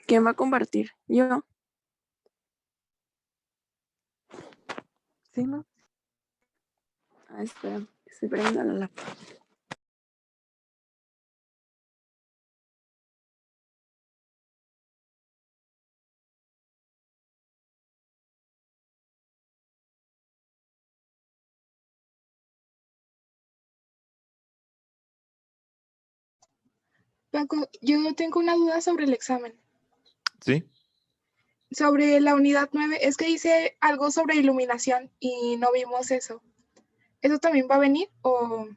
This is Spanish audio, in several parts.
¿Quién va a compartir? Yo. Sí, ¿no? Espera, estoy prendiendo la lámpara. Paco, yo tengo una duda sobre el examen. ¿Sí? Sobre la unidad 9, es que dice algo sobre iluminación y no vimos eso. ¿Eso también va a venir o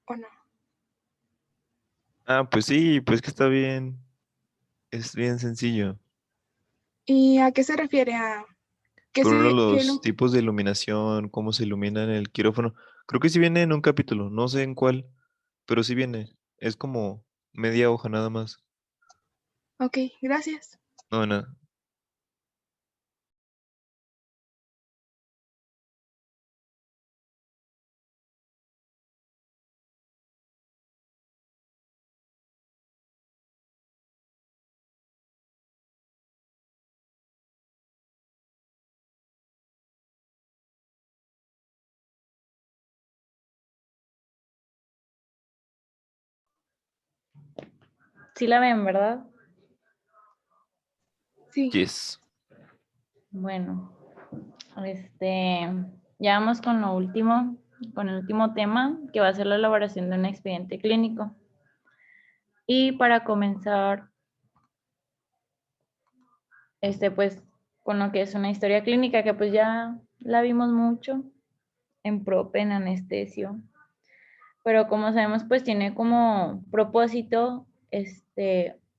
no? Ah, pues sí, pues que está bien. Es bien sencillo. ¿Y a qué se refiere? ¿A qué Por uno se, los tipos de iluminación, cómo se ilumina en el quirófano. Creo que sí viene en un capítulo, no sé en cuál, pero sí viene. Es como media hoja nada más. Ok, gracias. No, nada. Sí la ven, ¿verdad? Sí. Yes. Bueno, ya vamos con lo último, con el último tema, que va a ser la elaboración de un expediente clínico. Y para comenzar, pues, con lo que es una historia clínica, que pues ya la vimos mucho en prope, en anestesio. Pero como sabemos, pues tiene como propósito,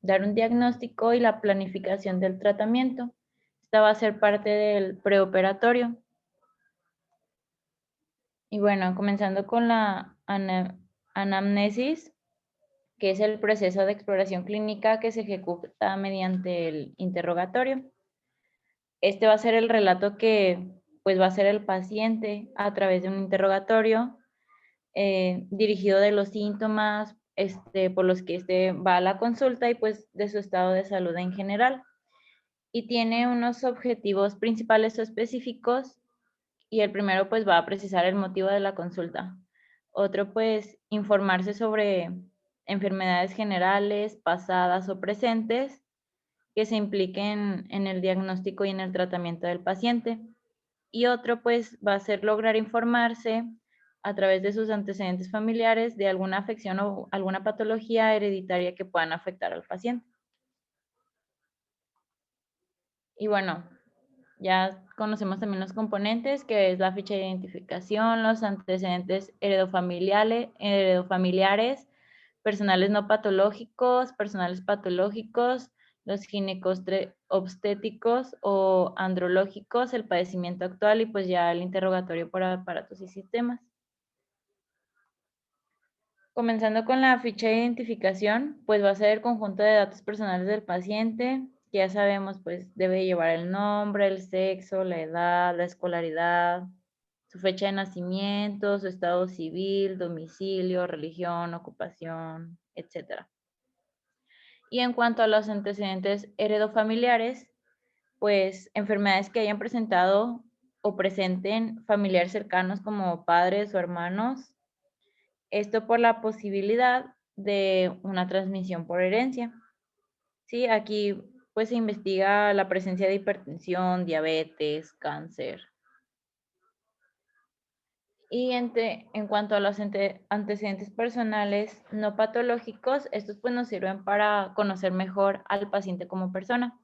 dar un diagnóstico y la planificación del tratamiento. Esta va a ser parte del preoperatorio. Y bueno, comenzando con la anamnesis, que es el proceso de exploración clínica que se ejecuta mediante el interrogatorio. Este va a ser el relato que pues va a hacer el paciente a través de un interrogatorio dirigido de los síntomas por los que va a la consulta y pues de su estado de salud en general. Y tiene unos objetivos principales o específicos, y el primero pues va a precisar el motivo de la consulta. Otro pues informarse sobre enfermedades generales, pasadas o presentes, que se impliquen en el diagnóstico y en el tratamiento del paciente. Y otro pues va a ser lograr informarse a través de sus antecedentes familiares de alguna afección o alguna patología hereditaria que puedan afectar al paciente. Y bueno, ya conocemos también los componentes, que es la ficha de identificación, los antecedentes heredofamiliares, personales no patológicos, personales patológicos, los ginecobstétricos o andrológicos, el padecimiento actual y pues ya el interrogatorio por aparatos y sistemas. Comenzando con la ficha de identificación, pues va a ser el conjunto de datos personales del paciente, que ya sabemos, pues debe llevar el nombre, el sexo, la edad, la escolaridad, su fecha de nacimiento, su estado civil, domicilio, religión, ocupación, etc. Y en cuanto a los antecedentes heredofamiliares, pues enfermedades que hayan presentado o presenten familiares cercanos como padres o hermanos, esto por la posibilidad de una transmisión por herencia. Sí, aquí pues se investiga la presencia de hipertensión, diabetes, cáncer. Y en cuanto a los antecedentes personales no patológicos, estos pues nos sirven para conocer mejor al paciente como persona.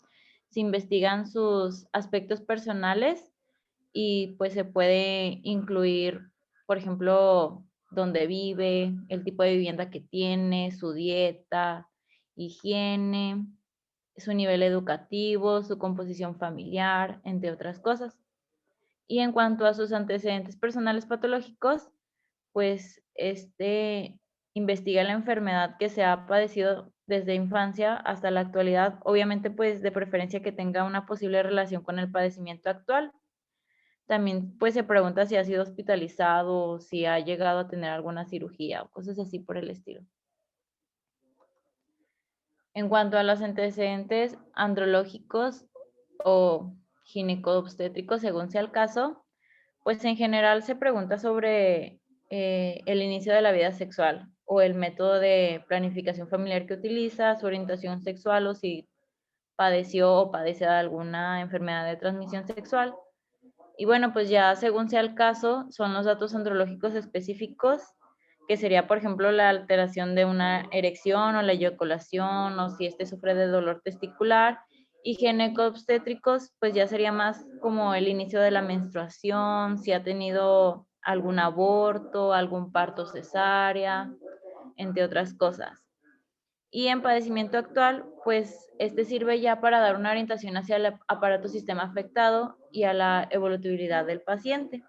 Se investigan sus aspectos personales y pues se puede incluir, por ejemplo, dónde vive, el tipo de vivienda que tiene, su dieta, higiene, su nivel educativo, su composición familiar, entre otras cosas. Y en cuanto a sus antecedentes personales patológicos, pues investiga la enfermedad que se ha padecido desde infancia hasta la actualidad, obviamente pues de preferencia que tenga una posible relación con el padecimiento actual. También pues se pregunta si ha sido hospitalizado, si ha llegado a tener alguna cirugía o cosas así por el estilo. En cuanto a los antecedentes andrológicos o ginecobstétricos, según sea el caso, pues en general se pregunta sobre el inicio de la vida sexual o el método de planificación familiar que utiliza, su orientación sexual o si padeció o padece de alguna enfermedad de transmisión sexual. Y bueno, pues ya según sea el caso, son los datos andrológicos específicos, que sería, por ejemplo, la alteración de una erección o la eyaculación, o si este sufre de dolor testicular. Y ginecobstétricos, pues ya sería más como el inicio de la menstruación, si ha tenido algún aborto, algún parto cesárea, entre otras cosas. Y en padecimiento actual, pues este sirve ya para dar una orientación hacia el aparato sistema afectado y a la evolutibilidad del paciente.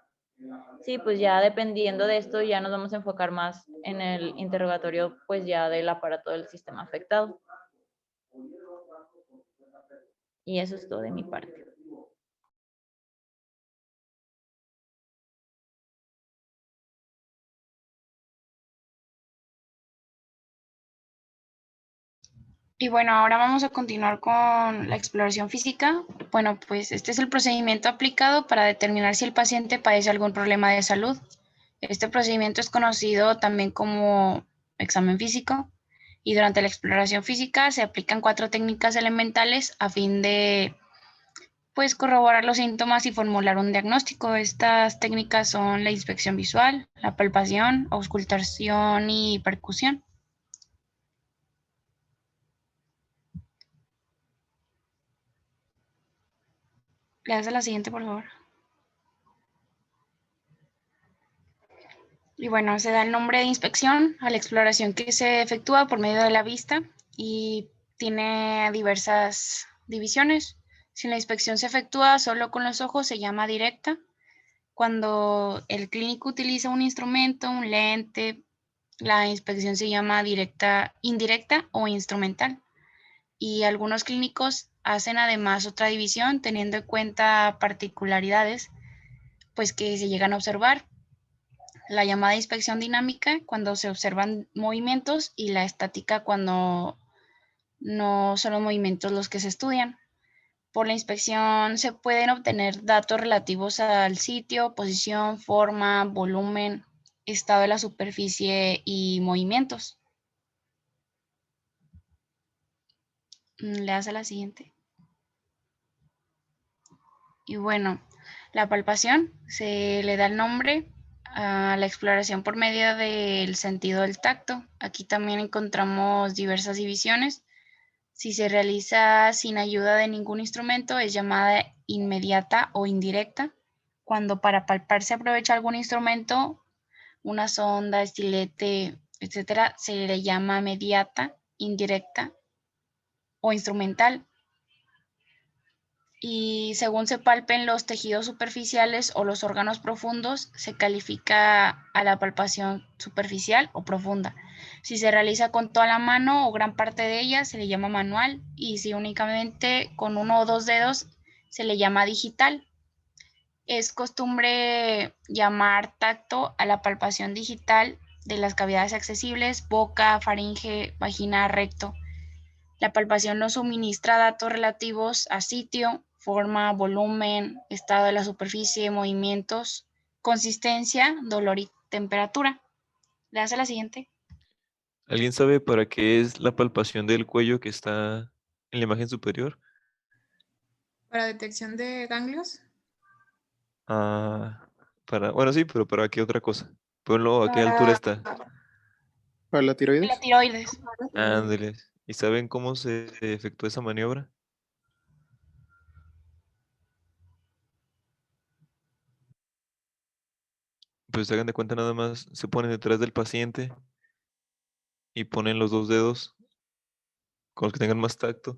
Sí, pues ya dependiendo de esto, ya nos vamos a enfocar más en el interrogatorio, pues ya del aparato del sistema afectado. Y eso es todo de mi parte. Y bueno, ahora vamos a continuar con la exploración física. Bueno, pues este es el procedimiento aplicado para determinar si el paciente padece algún problema de salud. Este procedimiento es conocido también como examen físico y durante la exploración física se aplican 4 técnicas elementales a fin de pues corroborar los síntomas y formular un diagnóstico. Estas técnicas son la inspección visual, la palpación, auscultación y percusión. Le das a la siguiente, por favor. Y bueno, se da el nombre de inspección a la exploración que se efectúa por medio de la vista y tiene diversas divisiones. Si la inspección se efectúa solo con los ojos, se llama directa. Cuando el clínico utiliza un instrumento, un lente, la inspección se llama indirecta o instrumental. Y algunos clínicos hacen además otra división teniendo en cuenta particularidades pues que se llegan a observar. La llamada inspección dinámica cuando se observan movimientos y la estática cuando no son los movimientos los que se estudian. Por la inspección se pueden obtener datos relativos al sitio, posición, forma, volumen, estado de la superficie y movimientos. Le das a la siguiente. Y bueno, la palpación se le da el nombre a la exploración por medio del sentido del tacto. Aquí también encontramos diversas divisiones. Si se realiza sin ayuda de ningún instrumento, es llamada inmediata o indirecta. Cuando para palpar se aprovecha algún instrumento, una sonda, estilete, etcétera, se le llama mediata, indirecta o instrumental. Y según se palpen los tejidos superficiales o los órganos profundos, se califica a la palpación superficial o profunda. Si se realiza con toda la mano o gran parte de ella, se le llama manual, y si únicamente con 1 o 2 dedos, se le llama digital. Es costumbre llamar tacto a la palpación digital de las cavidades accesibles, boca, faringe, vagina, recto. La palpación nos suministra datos relativos a sitio, forma, volumen, estado de la superficie, movimientos, consistencia, dolor y temperatura. ¿Le das a la siguiente? ¿Alguien sabe para qué es la palpación del cuello que está en la imagen superior? Para detección de ganglios. Ah, bueno, sí, pero ¿para qué otra cosa? Ponlo, ¿a qué altura está? ¿Para la La tiroides? tiroides. Ándeles. ¿Y saben cómo se efectúa esa maniobra? Pues hagan de cuenta nada más, se ponen detrás del paciente y ponen los 2 dedos con los que tengan más tacto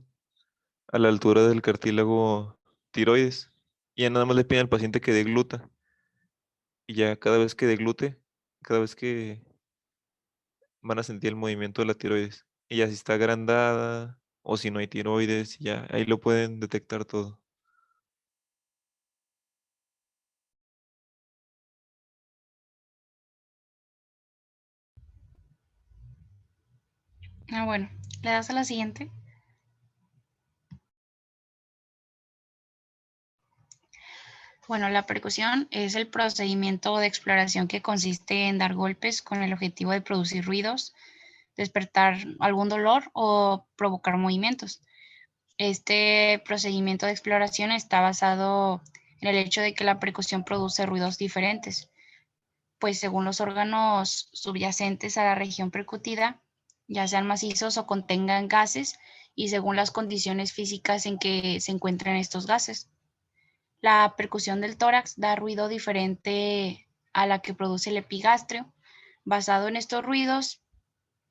a la altura del cartílago tiroides. Y ya nada más le piden al paciente que degluta. Y ya cada vez que deglute, cada vez que van a sentir el movimiento de la tiroides. Y ya si está agrandada o si no hay tiroides, ya ahí lo pueden detectar todo. Bueno, le das a la siguiente. Bueno, la percusión es el procedimiento de exploración que consiste en dar golpes con el objetivo de producir ruidos, despertar algún dolor o provocar movimientos. Este procedimiento de exploración está basado en el hecho de que la percusión produce ruidos diferentes, pues según los órganos subyacentes a la región percutida, ya sean macizos o contengan gases, y según las condiciones físicas en que se encuentran estos gases. La percusión del tórax da ruido diferente a la que produce el epigastrio. Basado en estos ruidos,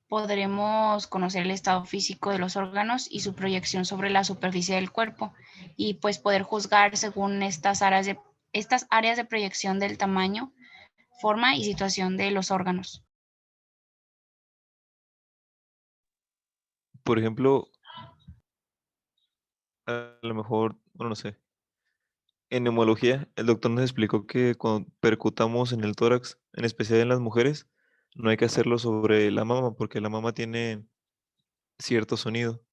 podremos conocer el estado físico de los órganos y su proyección sobre la superficie del cuerpo, y pues poder juzgar según estas áreas de proyección del tamaño, forma y situación de los órganos. Por ejemplo, a lo mejor, bueno, no sé, en neumología, el doctor nos explicó que cuando percutamos en el tórax, en especial en las mujeres, no hay que hacerlo sobre la mama porque la mama tiene cierto sonido.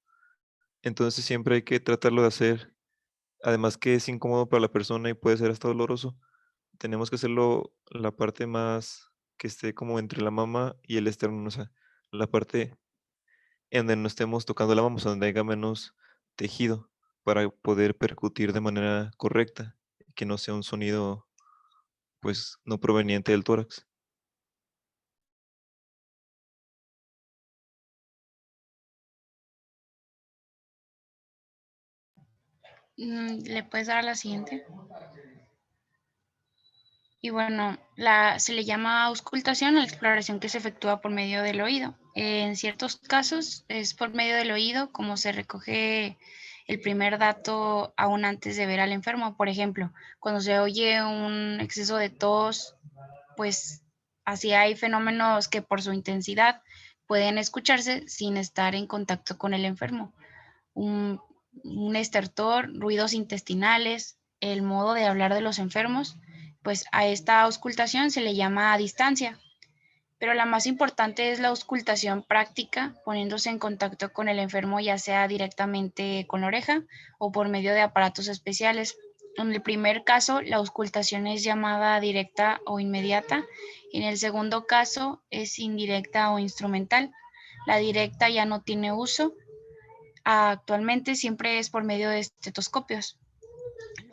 Entonces siempre hay que tratarlo de hacer, además que es incómodo para la persona y puede ser hasta doloroso, tenemos que hacerlo la parte más que esté como entre la mama y el esternón, o sea, la parte en donde no estemos tocando la mama, o sea, donde haya menos tejido para poder percutir de manera correcta, que no sea un sonido pues no proveniente del tórax. ¿Le puedes dar a la siguiente? Y bueno, se le llama auscultación a la exploración que se efectúa por medio del oído. En ciertos casos es por medio del oído como se recoge el primer dato aún antes de ver al enfermo. Por ejemplo, cuando se oye un exceso de tos, pues así hay fenómenos que por su intensidad pueden escucharse sin estar en contacto con el enfermo. Un, un estertor, ruidos intestinales, el modo de hablar de los enfermos, pues a esta auscultación se le llama a distancia. Pero la más importante es la auscultación práctica, poniéndose en contacto con el enfermo ya sea directamente con la oreja o por medio de aparatos especiales. En el primer caso, la auscultación es llamada directa o inmediata. En el segundo caso, es indirecta o instrumental. La directa ya no tiene uso. Actualmente siempre es por medio de estetoscopios.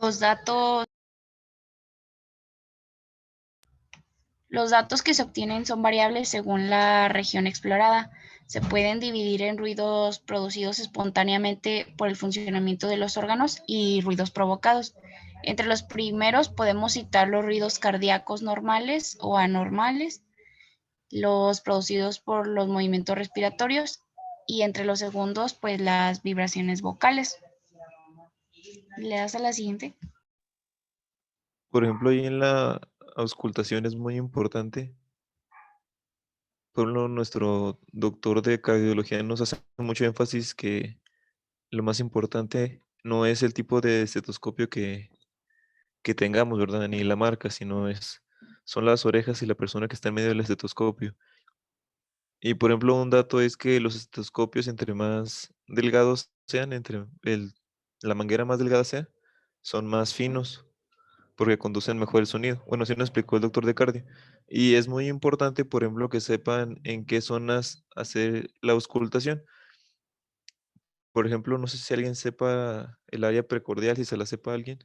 Los datos que se obtienen son variables según la región explorada. Se pueden dividir en ruidos producidos espontáneamente por el funcionamiento de los órganos y ruidos provocados. Entre los primeros podemos citar los ruidos cardíacos normales o anormales, los producidos por los movimientos respiratorios, y entre los segundos, pues las vibraciones vocales. ¿Le das a la siguiente? Por ejemplo, ahí en la auscultación es muy importante. Por ejemplo, nuestro doctor de cardiología nos hace mucho énfasis que lo más importante no es el tipo de estetoscopio que tengamos, ¿verdad? Ni la marca, son las orejas y la persona que está en medio del estetoscopio. Y por ejemplo, un dato es que los estetoscopios, entre más delgados sean, la manguera más delgada sea, son más finos porque conducen mejor el sonido. Bueno, así nos explicó el doctor de cardio. Y es muy importante, por ejemplo, que sepan en qué zonas hacer la auscultación. Por ejemplo, no sé si alguien sepa el área precordial, si se la sepa alguien.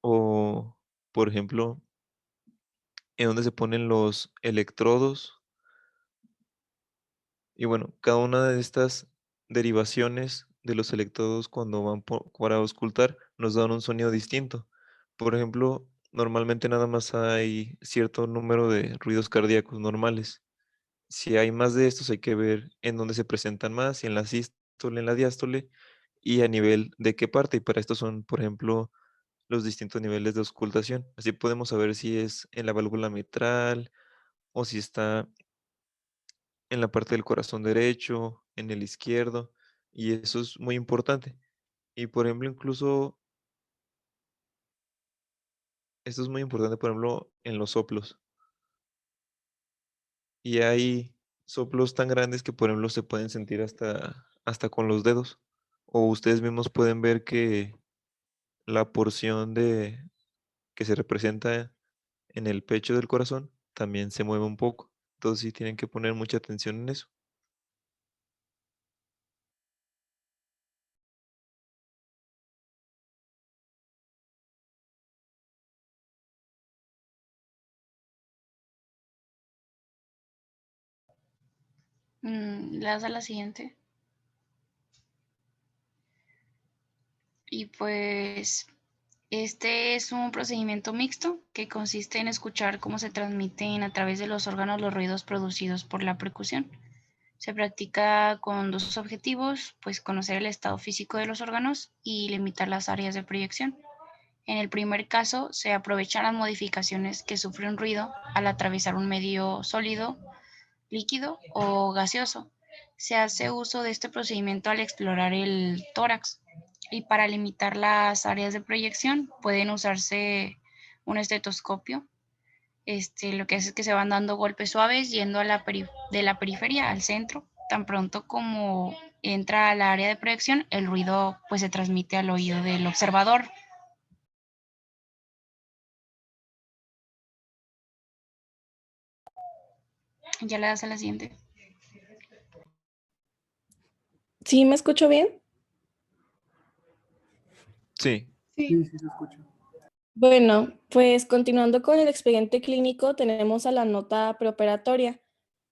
O, por ejemplo, en dónde se ponen los electrodos. Y bueno, cada una de estas derivaciones de los electrodos cuando para auscultar nos dan un sonido distinto. Por ejemplo, normalmente nada más hay cierto número de ruidos cardíacos normales. Si hay más de estos, hay que ver en dónde se presentan más, si en la sístole, en la diástole y a nivel de qué parte. Y para esto son, por ejemplo, los distintos niveles de auscultación. Así podemos saber si es en la válvula mitral o si está en la parte del corazón derecho, en el izquierdo, y eso es muy importante. Y por ejemplo, incluso esto es muy importante, por ejemplo, en los soplos. Y hay soplos tan grandes que, por ejemplo, se pueden sentir hasta con los dedos. O ustedes mismos pueden ver que la porción que se representa en el pecho del corazón también se mueve un poco. Entonces sí tienen que poner mucha atención en eso. Le das a la siguiente. Y pues este es un procedimiento mixto que consiste en escuchar cómo se transmiten a través de los órganos los ruidos producidos por la percusión. Se practica con dos objetivos, pues conocer el estado físico de los órganos y limitar las áreas de proyección. En el primer caso, se aprovechan las modificaciones que sufre un ruido al atravesar un medio sólido, líquido o gaseoso. Se hace uso de este procedimiento al explorar el tórax y para limitar las áreas de proyección pueden usarse un estetoscopio. Lo que hace es que se van dando golpes suaves yendo de la periferia al centro. Tan pronto como entra al área de proyección, el ruido pues se transmite al oído del observador. Ya le das a la siguiente. ¿Sí me escucho bien? Sí, Sí. Sí, se escucha. Bueno, pues continuando con el expediente clínico, tenemos a la nota preoperatoria.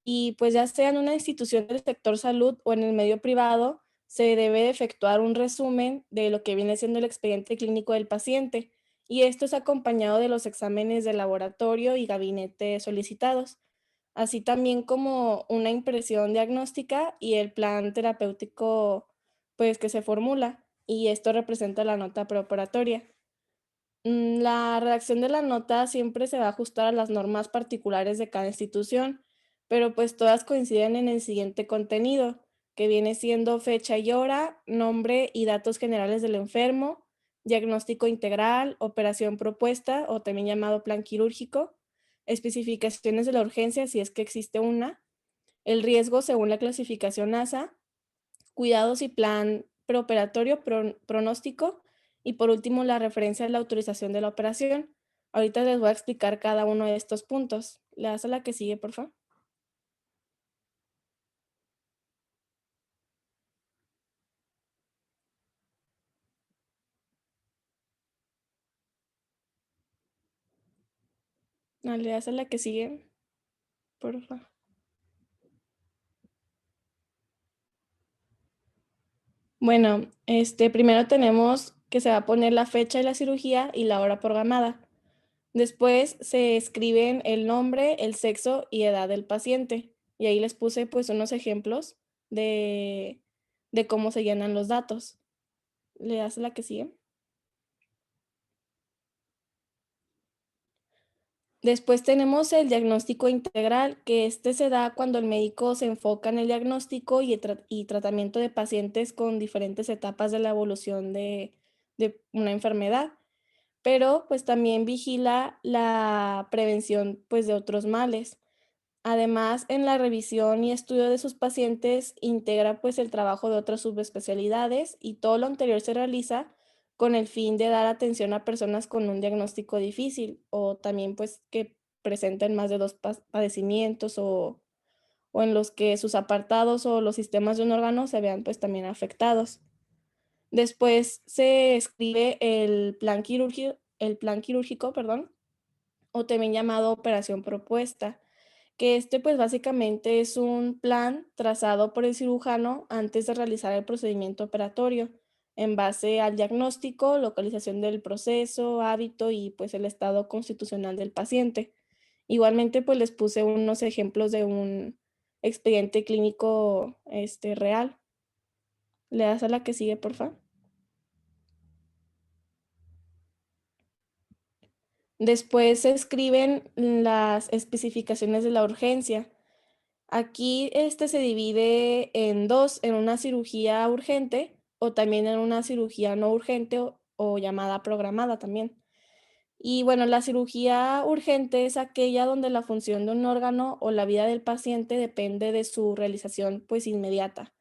Y pues ya sea en una institución del sector salud o en el medio privado, se debe efectuar un resumen de lo que viene siendo el expediente clínico del paciente. Y esto es acompañado de los exámenes de laboratorio y gabinete solicitados, así también como una impresión diagnóstica y el plan terapéutico pues que se formula. Y esto representa la nota preoperatoria. La redacción de la nota siempre se va a ajustar a las normas particulares de cada institución, pero pues todas coinciden en el siguiente contenido, que viene siendo fecha y hora, nombre y datos generales del enfermo, diagnóstico integral, operación propuesta o también llamado plan quirúrgico, especificaciones de la urgencia si es que existe una, el riesgo según la clasificación NASA, cuidados y plan preoperatorio, pronóstico, y por último la referencia a la autorización de la operación. Ahorita les voy a explicar cada uno de estos puntos. ¿Le das a la que sigue, por favor? ¿Le das a la que sigue, por favor? Bueno, primero tenemos que se va a poner la fecha de la cirugía y la hora programada. Después se escriben el nombre, el sexo y edad del paciente. Y ahí les puse pues unos ejemplos de cómo se llenan los datos. ¿Le das a la que sigue? Después tenemos el diagnóstico integral, que este se da cuando el médico se enfoca en el diagnóstico y tratamiento de pacientes con diferentes etapas de la evolución de una enfermedad, pero pues también vigila la prevención pues de otros males. Además, en la revisión y estudio de sus pacientes integra pues el trabajo de otras subespecialidades y todo lo anterior se realiza con el fin de dar atención a personas con un diagnóstico difícil o también pues que presenten más de dos padecimientos o en los que sus apartados o los sistemas de un órgano se vean pues también afectados. Después se escribe el plan quirúrgico, perdón, o también llamado operación propuesta, que pues básicamente es un plan trazado por el cirujano antes de realizar el procedimiento operatorio en base al diagnóstico, localización del proceso, hábito y pues el estado constitucional del paciente. Igualmente pues les puse unos ejemplos de un expediente clínico real. ¿Le das a la que sigue, por favor? Después se escriben las especificaciones de la urgencia. Aquí se divide en dos, en una cirugía urgente o también en una cirugía no urgente o llamada programada también. Y bueno, la cirugía urgente es aquella donde la función de un órgano o la vida del paciente depende de su realización pues inmediata.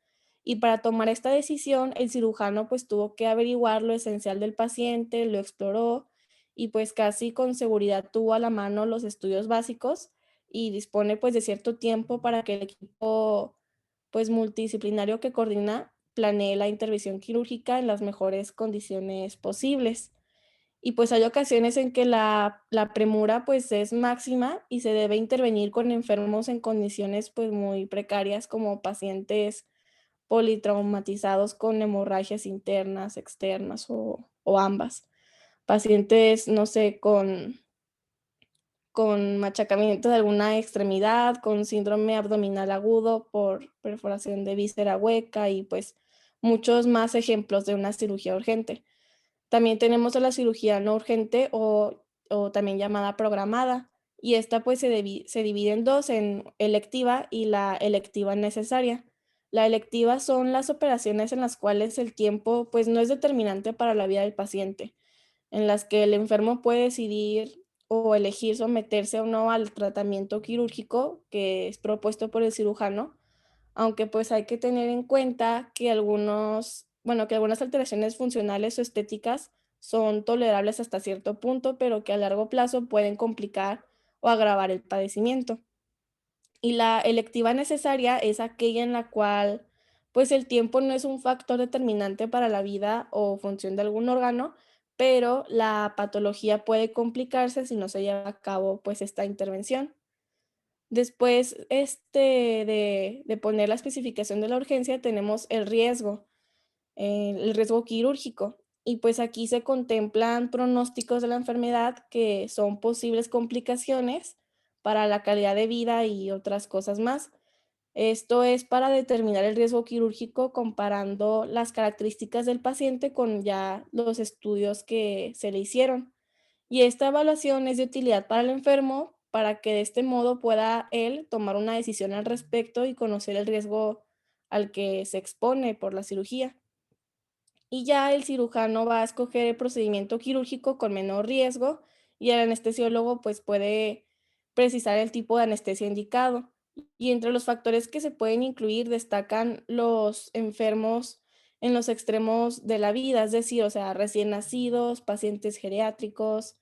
Y para tomar esta decisión, el cirujano pues tuvo que averiguar lo esencial del paciente, lo exploró y pues casi con seguridad tuvo a la mano los estudios básicos y dispone pues de cierto tiempo para que el equipo pues multidisciplinario que coordina planee la intervención quirúrgica en las mejores condiciones posibles. Y pues hay ocasiones en que la premura pues es máxima y se debe intervenir con enfermos en condiciones pues muy precarias como pacientes politraumatizados con hemorragias internas, externas o ambas. Pacientes, no sé, con machacamiento de alguna extremidad, con síndrome abdominal agudo por perforación de víscera hueca y pues muchos más ejemplos de una cirugía urgente. También tenemos a la cirugía no urgente o también llamada programada, y esta pues se divide en dos, en electiva y la electiva necesaria. La electiva son las operaciones en las cuales el tiempo pues no es determinante para la vida del paciente, en las que el enfermo puede decidir o elegir someterse o no al tratamiento quirúrgico que es propuesto por el cirujano, aunque pues hay que tener en cuenta que que algunas alteraciones funcionales o estéticas son tolerables hasta cierto punto, pero que a largo plazo pueden complicar o agravar el padecimiento. Y la electiva necesaria es aquella en la cual pues el tiempo no es un factor determinante para la vida o función de algún órgano, pero la patología puede complicarse si no se lleva a cabo pues esta intervención. Después, de poner la especificación de la urgencia, tenemos el riesgo quirúrgico. Y pues aquí se contemplan pronósticos de la enfermedad que son posibles complicaciones para la calidad de vida y otras cosas más. Esto es para determinar el riesgo quirúrgico comparando las características del paciente con ya los estudios que se le hicieron. Y esta evaluación es de utilidad para el enfermo para que de este modo pueda él tomar una decisión al respecto y conocer el riesgo al que se expone por la cirugía. Y ya el cirujano va a escoger el procedimiento quirúrgico con menor riesgo y el anestesiólogo pues puede precisar el tipo de anestesia indicado. Y entre los factores que se pueden incluir destacan los enfermos en los extremos de la vida, es decir, o sea, recién nacidos, pacientes geriátricos,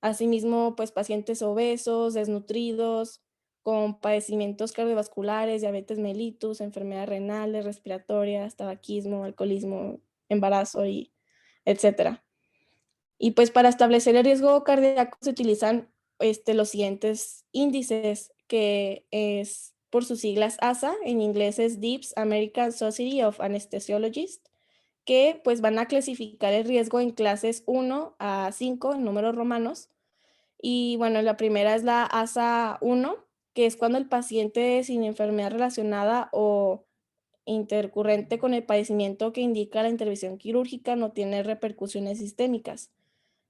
asimismo, pues pacientes obesos, desnutridos, con padecimientos cardiovasculares, diabetes mellitus, enfermedades renales, respiratorias, tabaquismo, alcoholismo, embarazo y etcétera. Y pues para establecer el riesgo cardíaco se utilizan los siguientes índices, que es por sus siglas ASA, en inglés es DIPS, American Society of Anesthesiologists, que pues van a clasificar el riesgo en clases 1 a 5 en números romanos. Y bueno, la primera es la ASA 1, que es cuando el paciente sin enfermedad relacionada o intercurrente con el padecimiento que indica la intervención quirúrgica no tiene repercusiones sistémicas.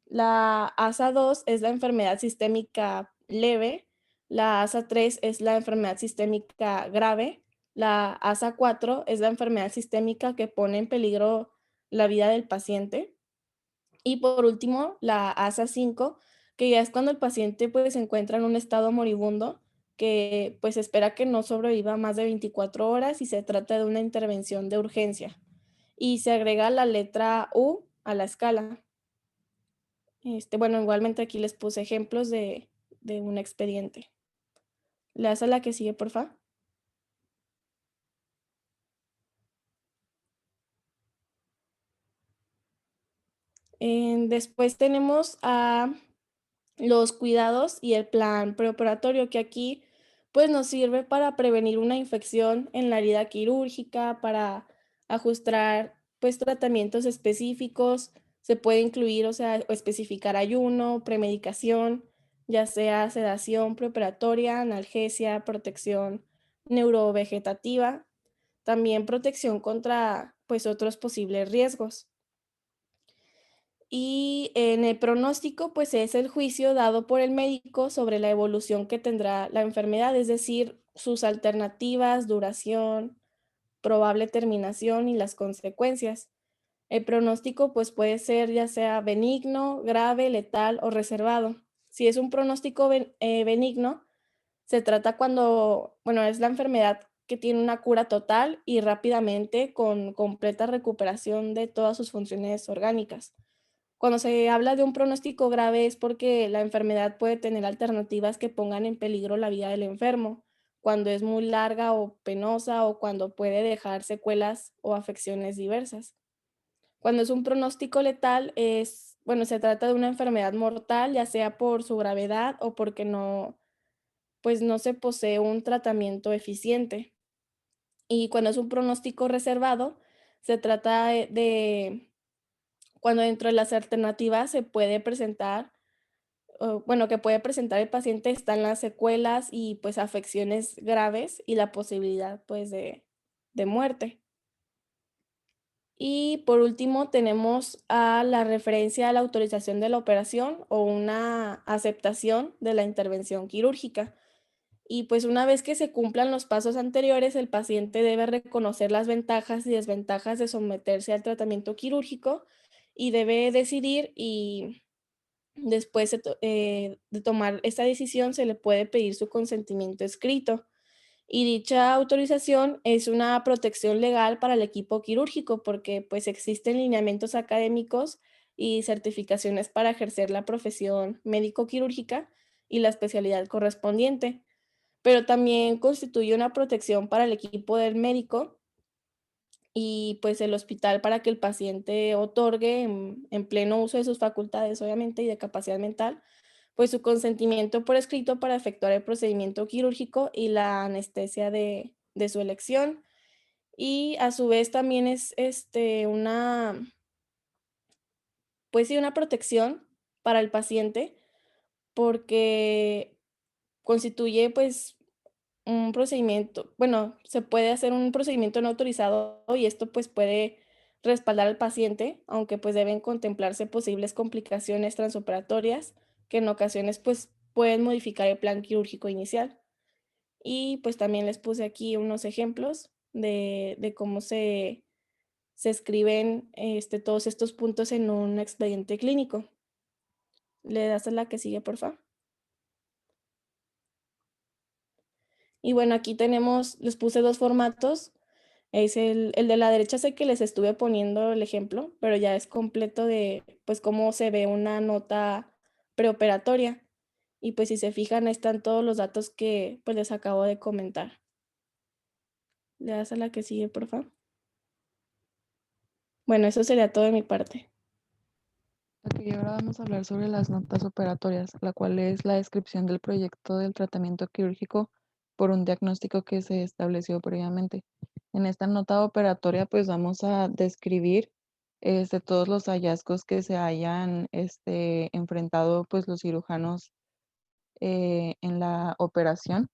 La ASA 2 es la enfermedad sistémica leve, la ASA 3 es la enfermedad sistémica grave, la ASA 4 es la enfermedad sistémica que pone en peligro la vida del paciente. Y por último, la ASA 5, que ya es cuando el paciente pues se encuentra en un estado moribundo, que pues espera que no sobreviva más de 24 horas y se trata de una intervención de urgencia. Y se agrega la letra U a la escala. Bueno, igualmente aquí les puse ejemplos de un expediente. ¿Le das a la que sigue, por favor? Después tenemos a los cuidados y el plan preoperatorio, que aquí pues nos sirve para prevenir una infección en la herida quirúrgica, para ajustar pues tratamientos específicos. Se puede incluir, o sea, o especificar ayuno, premedicación, ya sea sedación preoperatoria, analgesia, protección neurovegetativa, también protección contra pues otros posibles riesgos. Y en el pronóstico, pues es el juicio dado por el médico sobre la evolución que tendrá la enfermedad, es decir, sus alternativas, duración, probable terminación y las consecuencias. El pronóstico pues puede ser ya sea benigno, grave, letal o reservado. Si es un pronóstico benigno, se trata cuando, bueno, es la enfermedad que tiene una cura total y rápidamente con completa recuperación de todas sus funciones orgánicas. Cuando se habla de un pronóstico grave es porque la enfermedad puede tener alternativas que pongan en peligro la vida del enfermo, cuando es muy larga o penosa o cuando puede dejar secuelas o afecciones diversas. Cuando es un pronóstico letal es, bueno, se trata de una enfermedad mortal, ya sea por su gravedad o porque no, pues no se posee un tratamiento eficiente. Y cuando es un pronóstico reservado, se trata de cuando dentro de las alternativas se puede presentar, bueno, que puede presentar el paciente están las secuelas y pues afecciones graves y la posibilidad pues de muerte. Y por último tenemos a la referencia a la autorización de la operación o una aceptación de la intervención quirúrgica. Y pues una vez que se cumplan los pasos anteriores, el paciente debe reconocer las ventajas y desventajas de someterse al tratamiento quirúrgico y debe decidir y después de tomar esta decisión se le puede pedir su consentimiento escrito. Y dicha autorización es una protección legal para el equipo quirúrgico porque pues existen lineamientos académicos y certificaciones para ejercer la profesión médico-quirúrgica y la especialidad correspondiente, pero también constituye una protección para el equipo del médico y pues el hospital para que el paciente otorgue en pleno uso de sus facultades, obviamente, y de capacidad mental, pues su consentimiento por escrito para efectuar el procedimiento quirúrgico y la anestesia de su elección. Y a su vez también es pues sí, una protección para el paciente porque constituye pues un procedimiento, bueno, se puede hacer un procedimiento no autorizado y esto pues puede respaldar al paciente, aunque pues deben contemplarse posibles complicaciones transoperatorias que en ocasiones pues pueden modificar el plan quirúrgico inicial. Y pues también les puse aquí unos ejemplos de cómo se escriben todos estos puntos en un expediente clínico. ¿Le das a la que sigue, por favor? Y bueno, aquí tenemos, les puse dos formatos. Es el de la derecha, sé que les estuve poniendo el ejemplo, pero ya es completo de pues cómo se ve una nota preoperatoria. Y pues si se fijan, ahí están todos los datos que pues les acabo de comentar. ¿Le das a la que sigue, por favor? Bueno, eso sería todo de mi parte. Ok, ahora vamos a hablar sobre las notas operatorias, la cual es la descripción del proyecto del tratamiento quirúrgico por un diagnóstico que se estableció previamente. En esta nota operatoria, pues vamos a describir todos los hallazgos que se hayan enfrentado pues los cirujanos en la operación.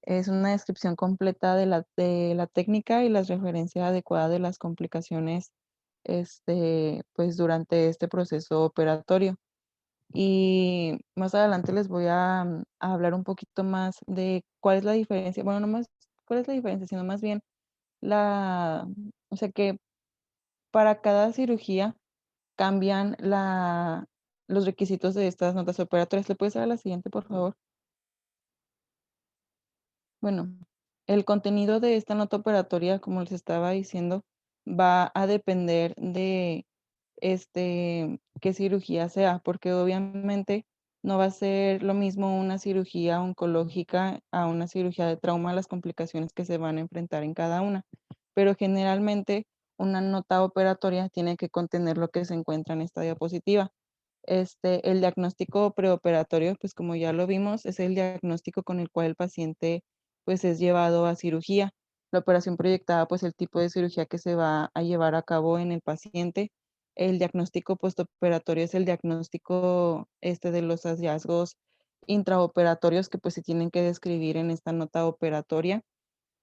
Es una descripción completa de la técnica y las referencias adecuadas de las complicaciones pues durante este proceso operatorio. Y más adelante les voy a hablar un poquito más de cuál es la diferencia, bueno, no más cuál es la diferencia, sino más bien o sea que para cada cirugía cambian los requisitos de estas notas operatorias. ¿Le puedes dar a la siguiente, por favor? Bueno, el contenido de esta nota operatoria, como les estaba diciendo, va a depender de qué cirugía sea, porque obviamente no va a ser lo mismo una cirugía oncológica a una cirugía de trauma, las complicaciones que se van a enfrentar en cada una. Pero generalmente una nota operatoria tiene que contener lo que se encuentra en esta diapositiva. El diagnóstico preoperatorio, pues como ya lo vimos, es el diagnóstico con el cual el paciente pues es llevado a cirugía. La operación proyectada, pues el tipo de cirugía que se va a llevar a cabo en el paciente. El diagnóstico postoperatorio es el diagnóstico de los hallazgos intraoperatorios que pues se tienen que describir en esta nota operatoria.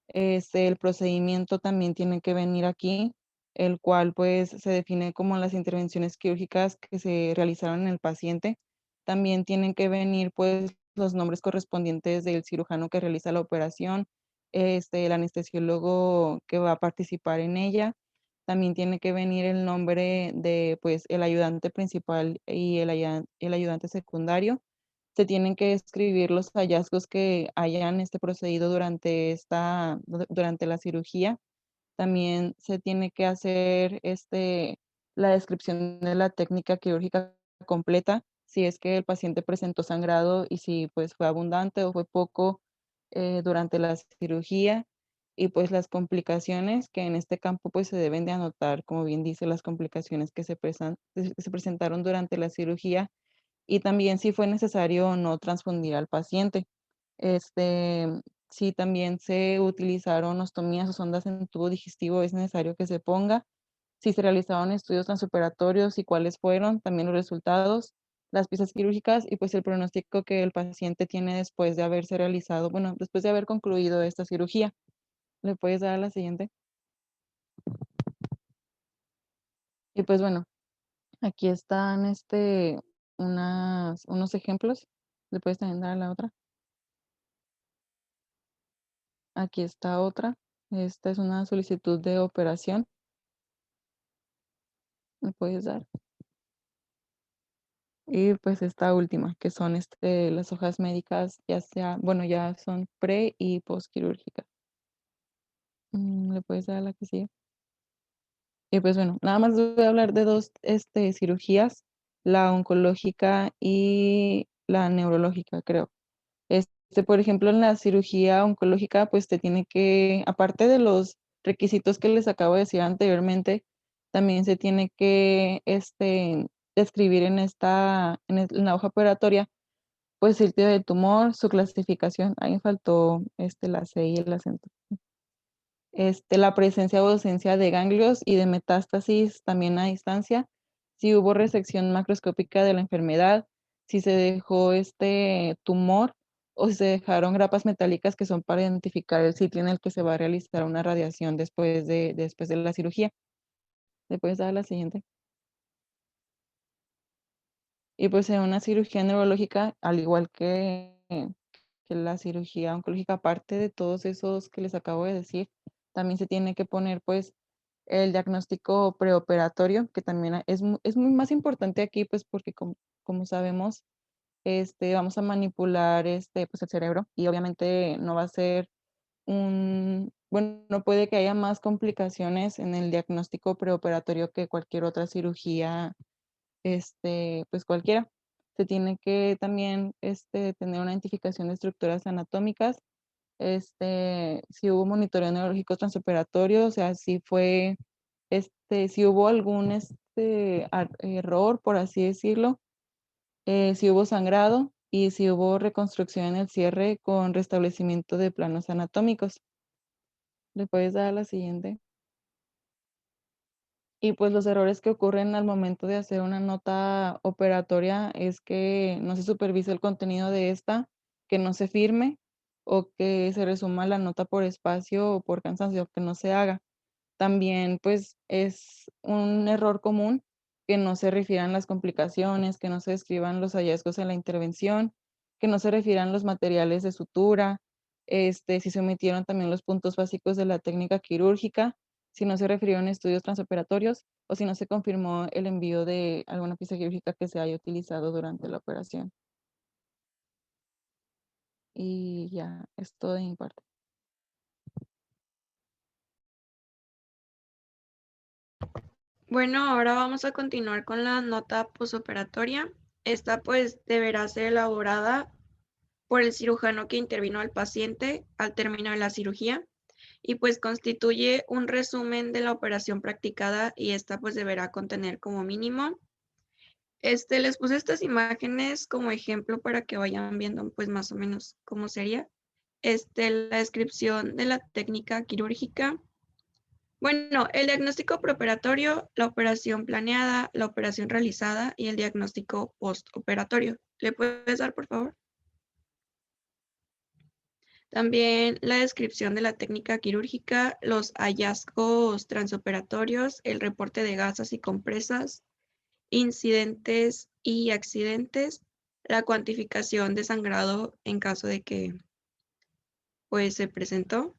El procedimiento también tiene que venir aquí, el cual pues se define como las intervenciones quirúrgicas que se realizaron en el paciente. También tienen que venir pues los nombres correspondientes del cirujano que realiza la operación, el anestesiólogo que va a participar en ella. también tiene que venir el nombre de pues el ayudante principal y el ayudante secundario. Se tienen que escribir los hallazgos que hayan procedido durante la cirugía. También se tiene que hacer la descripción de la técnica quirúrgica completa, si es que el paciente presentó sangrado y si pues fue abundante o fue poco durante la cirugía, y pues las complicaciones que en este campo pues se deben de anotar, como bien dice, las complicaciones que se presentaron durante la cirugía, y también si fue necesario o no transfundir al paciente. Este, si también se utilizaron ostomías o sondas en tubo digestivo, es necesario que se ponga. Si se realizaron estudios transoperatorios y cuáles fueron, también los resultados, las piezas quirúrgicas y pues el pronóstico que el paciente tiene después de haberse realizado, bueno, después de haber concluido esta cirugía. ¿Le puedes dar a la siguiente? Y pues bueno, aquí están unos ejemplos. ¿Le puedes también dar a la otra? Aquí está otra. Esta es una solicitud de operación. ¿Me puedes dar? Y pues esta última, que son las hojas médicas, ya sea, bueno, ya son pre y postquirúrgicas. ¿Le puedes dar a la que sigue? Y pues bueno, nada más voy a hablar de dos cirugías, la oncológica y la neurológica, creo. Por ejemplo, en la cirugía oncológica, pues te tiene que, aparte de los requisitos que les acabo de decir anteriormente, también se tiene que describir en la hoja operatoria, pues el tipo de tumor, su clasificación. Ahí me faltó la C y el acento. La presencia o ausencia de ganglios y de metástasis también a distancia, si hubo resección macroscópica de la enfermedad, si se dejó tumor o si se dejaron grapas metálicas que son para identificar el sitio en el que se va a realizar una radiación después de la cirugía. ¿Le puedes dar a la siguiente? Y pues en una cirugía neurológica, al igual que la cirugía oncológica, aparte de todos esos que les acabo de decir, también se tiene que poner pues el diagnóstico preoperatorio, que también es muy más importante aquí, pues porque como sabemos, vamos a manipular pues el cerebro y obviamente no va a ser bueno, puede que haya más complicaciones en el diagnóstico preoperatorio que cualquier otra cirugía, pues cualquiera. Se tiene que también tener una identificación de estructuras anatómicas, si hubo monitoreo neurológico transoperatorio, o sea, si hubo algún error, por así decirlo, si hubo sangrado y si hubo reconstrucción en el cierre con restablecimiento de planos anatómicos. ¿Le puedes dar a la siguiente? Y pues los errores que ocurren al momento de hacer una nota operatoria es que no se supervise el contenido de esta, que no se firme o que se resuma la nota por espacio o por cansancio, que no se haga. También pues es un error común que no se refieran las complicaciones, que no se describan los hallazgos en la intervención, que no se refieran los materiales de sutura, si se omitieron también los puntos básicos de la técnica quirúrgica, si no se refirieron estudios transoperatorios o si no se confirmó el envío de alguna pieza quirúrgica que se haya utilizado durante la operación. Y ya, es todo de mi parte. Bueno, ahora vamos a continuar con la nota posoperatoria. Esta pues deberá ser elaborada por el cirujano que intervino al paciente al término de la cirugía y pues constituye un resumen de la operación practicada y esta pues deberá contener como mínimo. Les puse estas imágenes como ejemplo para que vayan viendo pues más o menos cómo sería. La descripción de la técnica quirúrgica. Bueno, el diagnóstico preoperatorio, la operación planeada, la operación realizada y el diagnóstico postoperatorio. ¿Le puedes dar, por favor? También la descripción de la técnica quirúrgica, los hallazgos transoperatorios, el reporte de gasas y compresas, incidentes y accidentes, la cuantificación de sangrado en caso de que pues se presentó.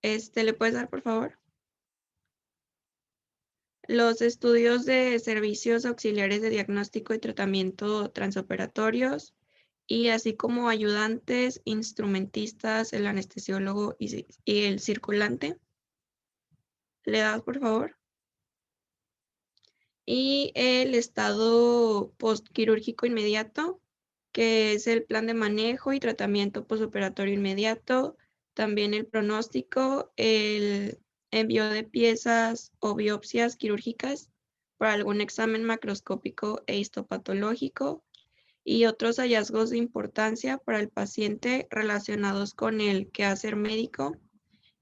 ¿Le puedes dar, por favor? los estudios de servicios auxiliares de diagnóstico y tratamiento transoperatorios, y así como ayudantes, instrumentistas, el anestesiólogo y el circulante. ¿Le das, por favor? Y el estado postquirúrgico inmediato, que es el plan de manejo y tratamiento postoperatorio inmediato, también el pronóstico, el envío de piezas o biopsias quirúrgicas para algún examen macroscópico e histopatológico y otros hallazgos de importancia para el paciente relacionados con el quehacer médico.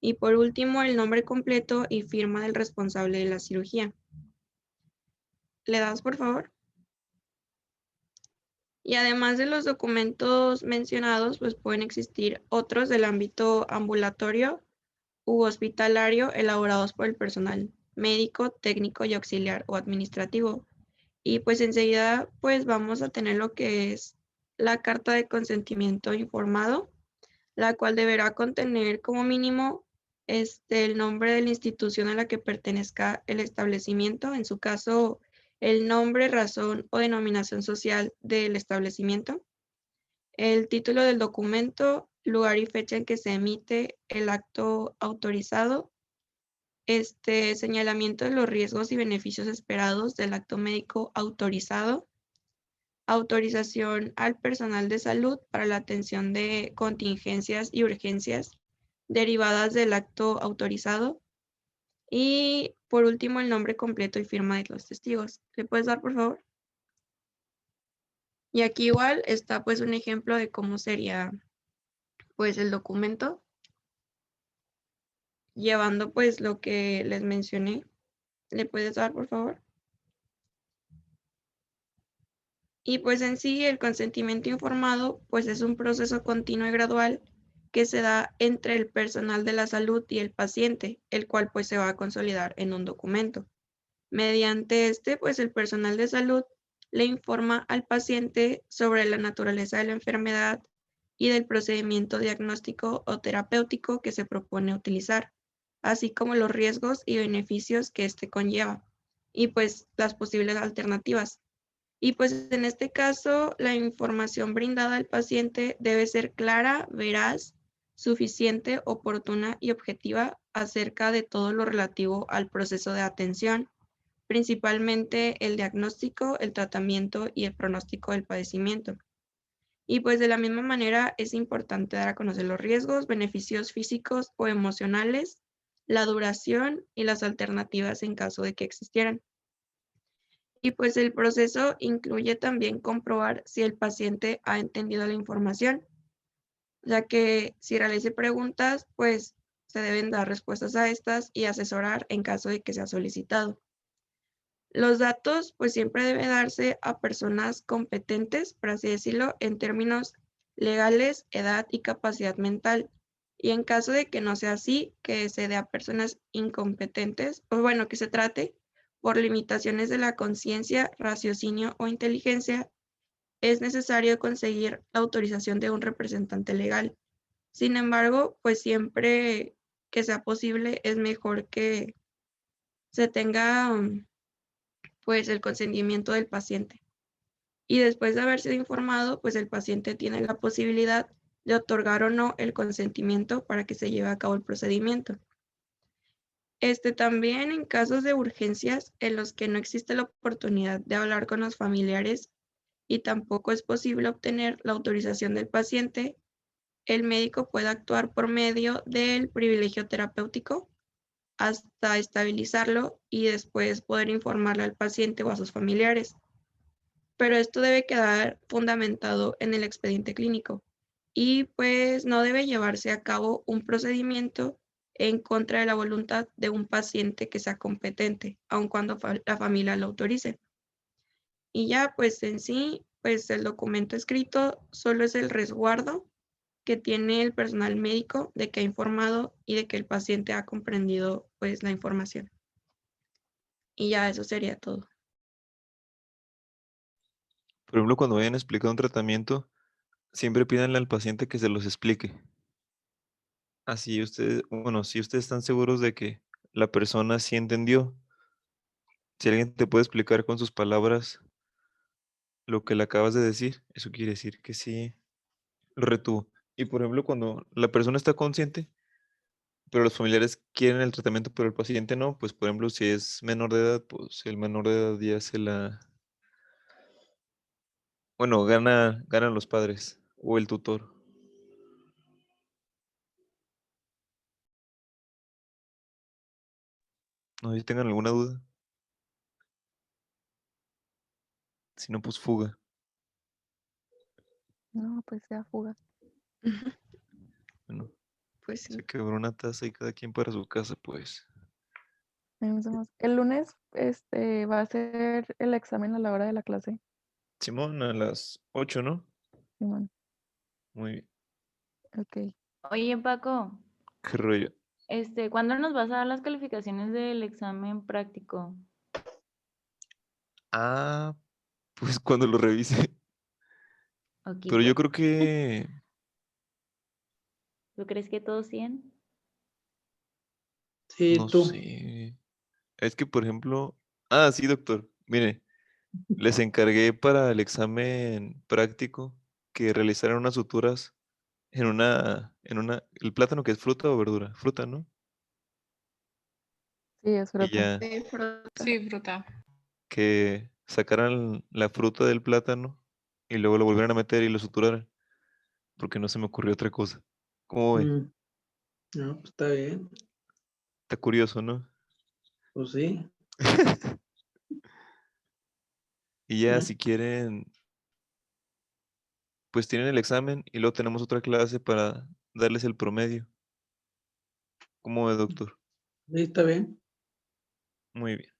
Y por último, el nombre completo y firma del responsable de la cirugía. ¿Le das, por favor? Y además de los documentos mencionados, pues pueden existir otros del ámbito ambulatorio u hospitalario elaborados por el personal médico, técnico y auxiliar o administrativo. Y pues enseguida pues vamos a tener lo que es la carta de consentimiento informado, la cual deberá contener como mínimo el nombre de la institución a la que pertenezca el establecimiento, en su caso el nombre, razón o denominación social del establecimiento, el título del documento, lugar y fecha en que se emite el acto autorizado, señalamiento de los riesgos y beneficios esperados del acto médico autorizado, autorización al personal de salud para la atención de contingencias y urgencias derivadas del acto autorizado, y por último el nombre completo y firma de los testigos. ¿Le puedes dar, por favor? Y aquí igual está pues un ejemplo de cómo sería pues el documento, llevando pues lo que les mencioné. ¿Le puedes dar, por favor? Y pues en sí el consentimiento informado pues es un proceso continuo y gradual que se da entre el personal de la salud y el paciente, el cual pues se va a consolidar en un documento. Mediante pues el personal de salud le informa al paciente sobre la naturaleza de la enfermedad y del procedimiento diagnóstico o terapéutico que se propone utilizar, así como los riesgos y beneficios que éste conlleva, y pues las posibles alternativas. Y pues en este caso, la información brindada al paciente debe ser clara, veraz, suficiente, oportuna y objetiva acerca de todo lo relativo al proceso de atención, principalmente el diagnóstico, el tratamiento y el pronóstico del padecimiento. Y pues de la misma manera es importante dar a conocer los riesgos, beneficios físicos o emocionales, la duración y las alternativas en caso de que existieran. Y pues el proceso incluye también comprobar si el paciente ha entendido la información, ya que si realice preguntas, pues se deben dar respuestas a estas y asesorar en caso de que sea solicitado. Los datos pues siempre deben darse a personas competentes, por así decirlo, en términos legales, edad y capacidad mental. Y en caso de que no sea así, que se dé a personas incompetentes, o bueno, que se trate por limitaciones de la conciencia, raciocinio o inteligencia, es necesario conseguir la autorización de un representante legal. Sin embargo, pues siempre que sea posible, es mejor que se tenga pues el consentimiento del paciente. Y después de haber sido informado, pues el paciente tiene la posibilidad de otorgar o no el consentimiento para que se lleve a cabo el procedimiento. También en casos de urgencias en los que no existe la oportunidad de hablar con los familiares y tampoco es posible obtener la autorización del paciente, el médico puede actuar por medio del privilegio terapéutico hasta estabilizarlo y después poder informarle al paciente o a sus familiares. Pero esto debe quedar fundamentado en el expediente clínico y pues no debe llevarse a cabo un procedimiento en contra de la voluntad de un paciente que sea competente, aun cuando la familia lo autorice. Y ya pues en sí, pues el documento escrito solo es el resguardo que tiene el personal médico de que ha informado y de que el paciente ha comprendido pues la información. Y ya eso sería todo. Por ejemplo, cuando vayan a explicar un tratamiento, siempre pídanle al paciente que se los explique. Así ustedes, bueno, si ustedes están seguros de que la persona sí entendió, Si alguien te puede explicar con sus palabras lo que le acabas de decir, eso quiere decir que sí lo retuvo. Y por ejemplo, cuando la persona está consciente, pero los familiares quieren el tratamiento, pero el paciente no, pues por ejemplo, si es menor de edad, pues el menor de edad ya bueno, ganan los padres o el tutor. No sé si tengan alguna duda. Si no, pues fuga. No, pues ya fuga. Bueno, Pues sí. se quebró una taza y cada quien para su casa, pues. Ahí nos vemos. El lunes va a ser el examen a la hora de la clase. Simón, a las 8, ¿no? Simón. Muy bien. Ok. Oye, Paco, ¿Qué rollo? ¿cuándo nos vas a dar las calificaciones del examen práctico? Ah, pues cuando lo revise. Aquí, Pero yo pues. creo que ¿Tú crees que todos 100? Sí, no tú. sé. Es que, por ejemplo, sí, doctor. Mire, les encargué para el examen práctico que realizaran unas suturas el plátano que es fruta o verdura, fruta, ¿no? Sí, es Y fruta. ya Sí, fruta. Sí, fruta. que sacaran la fruta del plátano y luego lo volvieran a meter y lo suturaran, porque no se me ocurrió otra cosa. ¿Cómo ve? Mm, no, pues está bien. Está curioso, ¿no? Pues sí. Y ya ¿no? si quieren, pues tienen el examen y luego tenemos otra clase para darles el promedio. ¿Cómo ve, doctor? Sí, está bien. Muy bien.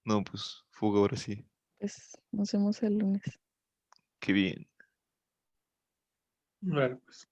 No, pues fuga ahora sí. Pues nos vemos el lunes. Qué bien. Bueno, pues.